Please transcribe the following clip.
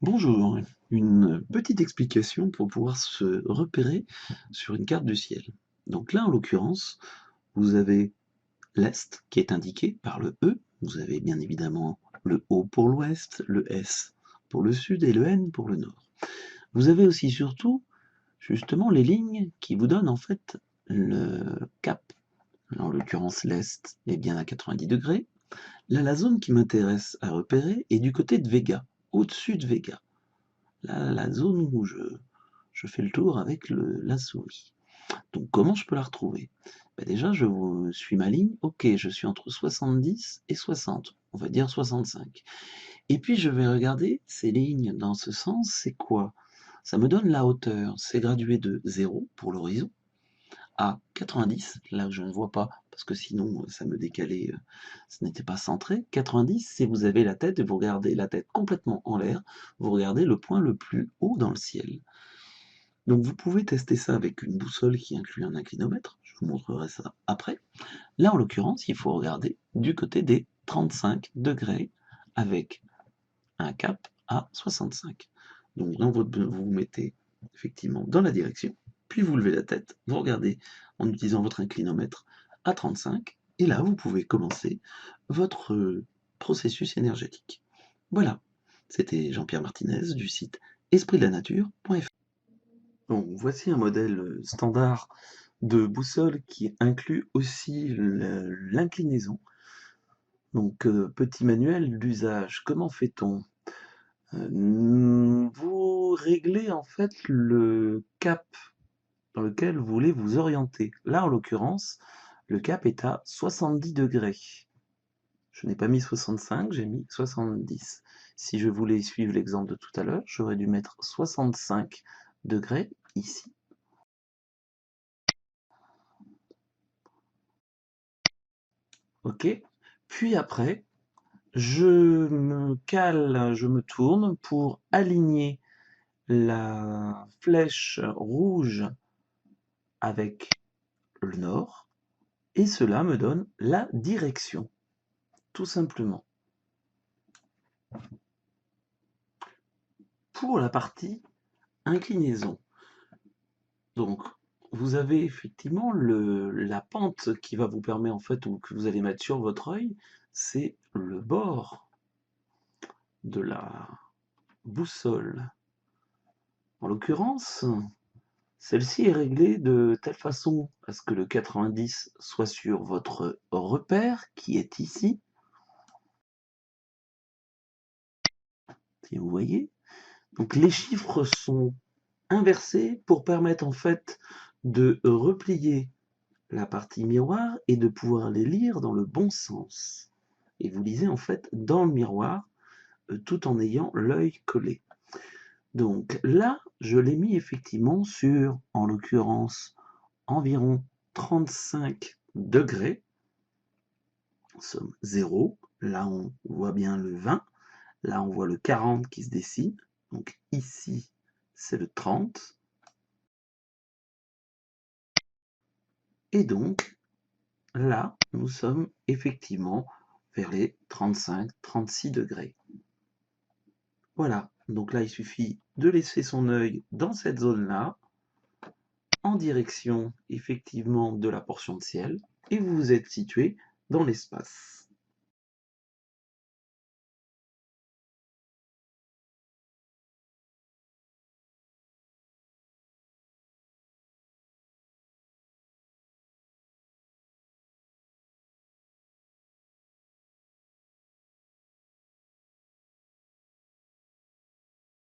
Bonjour, une petite explication pour pouvoir se repérer sur une carte du ciel. Donc là, en l'occurrence, vous avez l'Est qui est indiqué par le E, vous avez bien évidemment le O pour l'Ouest, le S pour le Sud et le N pour le Nord. Vous avez aussi surtout, justement, les lignes qui vous donnent en fait le cap. En l'occurrence, l'Est est bien à 90 degrés. Là, la zone qui m'intéresse à repérer est du côté de Vega, au-dessus de Vega. La zone où je fais le tour avec la souris. Donc comment je peux la retrouver? Bah déjà, je suis ma ligne, ok, je suis entre 70 et 60, on va dire 65. Et puis je vais regarder ces lignes dans ce sens, c'est quoi? Ça me donne la hauteur, c'est gradué de 0 pour l'horizon à 90, là je ne vois pas, parce que sinon ça me décalait, ce n'était pas centré. 90, c'est vous avez la tête et vous regardez la tête complètement en l'air, vous regardez le point le plus haut dans le ciel. Donc vous pouvez tester ça avec une boussole qui inclut un inclinomètre, je vous montrerai ça après. Là en l'occurrence, il faut regarder du côté des 35 degrés avec un cap à 65. Donc vous vous mettez effectivement dans la direction, puis vous levez la tête, vous regardez en utilisant votre inclinomètre à 35, et là vous pouvez commencer votre processus énergétique. Voilà, c'était Jean-Pierre Martinez du site espritdelanature.fr. Donc voici un modèle standard de boussole qui inclut aussi l'inclinaison. Donc petit manuel d'usage, comment fait-on? Vous réglez en fait le cap dans lequel vous voulez vous orienter. Là, en l'occurrence, le cap est à 70 degrés. Je n'ai pas mis 65, j'ai mis 70. Si je voulais suivre l'exemple de tout à l'heure, j'aurais dû mettre 65 degrés ici. OK. Puis après, je me cale, je me tourne pour aligner la flèche rouge avec le nord, et cela me donne la direction, tout simplement. Pour la partie inclinaison, donc vous avez effectivement la pente qui va vous permettre en fait, ou que vous allez mettre sur votre œil, c'est le bord de la boussole. En l'occurrence, celle-ci est réglée de telle façon à ce que le 90 soit sur votre repère qui est ici. Si vous voyez, donc les chiffres sont inversés pour permettre en fait de replier la partie miroir et de pouvoir les lire dans le bon sens. Et vous lisez en fait dans le miroir tout en ayant l'œil collé. Donc là, je l'ai mis effectivement sur, en l'occurrence, environ 35 degrés. Nous sommes 0. Là, on voit bien le 20. Là, on voit le 40 qui se dessine. Donc ici, c'est le 30. Et donc, là, nous sommes effectivement vers les 35-36 degrés. Voilà, donc là, il suffit de laisser son œil dans cette zone-là, en direction effectivement de la portion de ciel, et vous vous êtes situé dans l'espace.